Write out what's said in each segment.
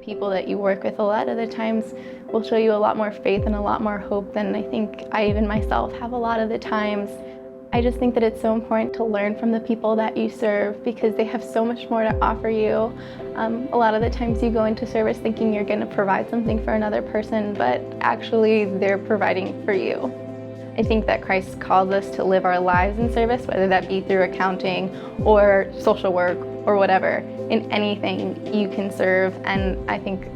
People that you work with a lot of the times will show you a lot more faith and a lot more hope than I think I even myself have a lot of the times. I just think that it's so important to learn from the people that you serve because they have so much more to offer you. A lot of the times you go into service thinking you're going to provide something for another person, but actually they're providing for you. I think that Christ calls us to live our lives in service, whether that be through accounting or social work or whatever. In anything you can serve, and I think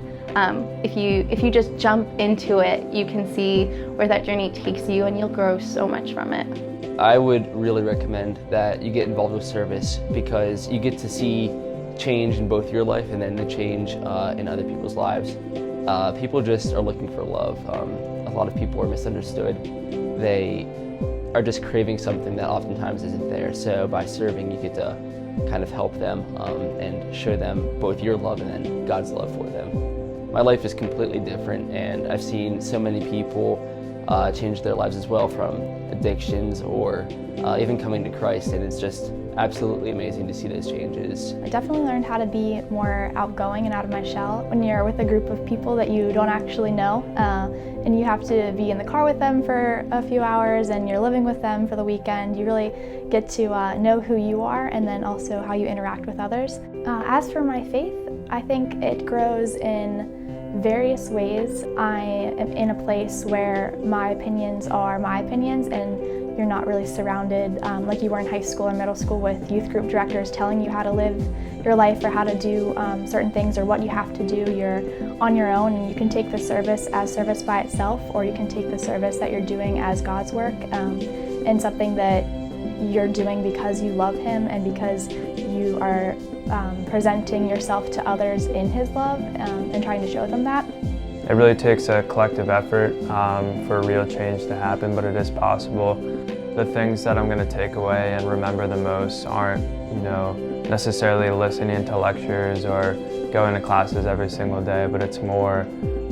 if you just jump into it, you can see where that journey takes you and you'll grow so much from it. I would really recommend that you get involved with service because you get to see change in both your life and then the change in other people's lives. People just are looking for love. A lot of people are misunderstood. They are just craving something that oftentimes isn't there. So by serving, you get to kind of help them and show them both your love and then God's love for them. My life is completely different, and I've seen so many people change their lives as well from addictions or even coming to Christ, and it's just absolutely amazing to see those changes. I definitely learned how to be more outgoing and out of my shell. When you're with a group of people that you don't actually know, and you have to be in the car with them for a few hours and you're living with them for the weekend, you really get to know who you are and then also how you interact with others. As for my faith, I think it grows in various ways. I am in a place where my opinions are my opinions, and you're not really surrounded like you were in high school or middle school with youth group directors telling you how to live your life or how to do certain things or what you have to do. You're on your own, and you can take the service as service by itself, or you can take the service that you're doing as God's work and something that you're doing because you love Him and because you are presenting yourself to others in His love and trying to show them that. It really takes a collective effort for real change to happen, but it is possible. The things that I'm going to take away and remember the most aren't, necessarily listening to lectures or going to classes every single day, but it's more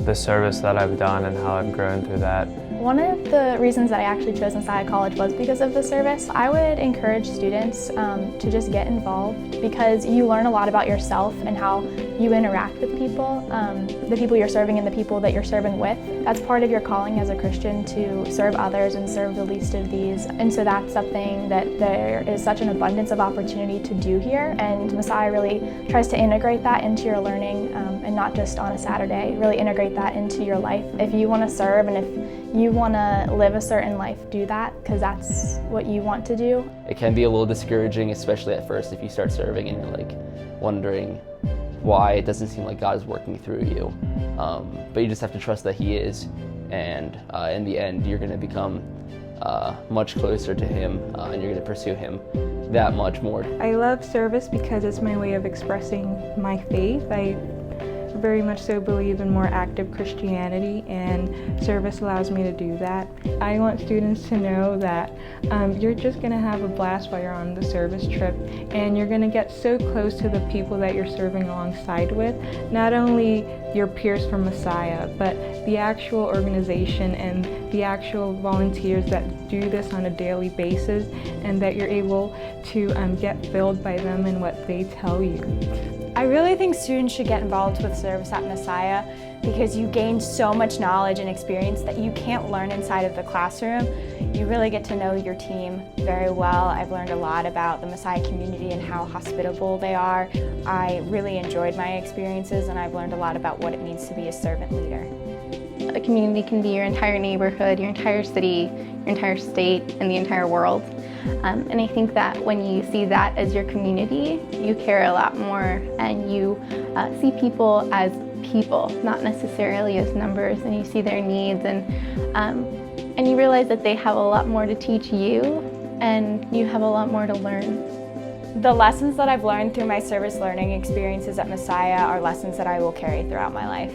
the service that I've done and how I've grown through that. One of the reasons that I actually chose Messiah College was because of the service. I would encourage students to just get involved because you learn a lot about yourself and how you interact with people, the people you're serving and the people that you're serving with. That's part of your calling as a Christian, to serve others and serve the least of these. And so that's something that there is such an abundance of opportunity to do here, and Messiah really tries to integrate that into your learning and not just on a Saturday, really integrate that into your life. If you want to serve and if you want to live a certain life, do that because that's what you want to do. It can be a little discouraging, especially at first if you start serving and you're like wondering why it doesn't seem like God is working through you. But you just have to trust that He is, and in the end you're going to become much closer to Him and you're going to pursue Him that much more. I love service because it's my way of expressing my faith. I very much so believe in more active Christianity, and service allows me to do that. I want students to know that you're just going to have a blast while you're on the service trip, and you're going to get so close to the people that you're serving alongside with, not only your peers from Messiah, but the actual organization and the actual volunteers that do this on a daily basis, and that you're able to get filled by them and what they tell you. I really think students should get involved with service at Messiah because you gain so much knowledge and experience that you can't learn inside of the classroom. You really get to know your team very well. I've learned a lot about the Messiah community and how hospitable they are. I really enjoyed my experiences, and I've learned a lot about what it means to be a servant leader. A community can be your entire neighborhood, your entire city, your entire state, and the entire world. And I think that when you see that as your community, you care a lot more, and you see people as people, not necessarily as numbers, and you see their needs, and you realize that they have a lot more to teach you, and you have a lot more to learn. The lessons that I've learned through my service learning experiences at Messiah are lessons that I will carry throughout my life.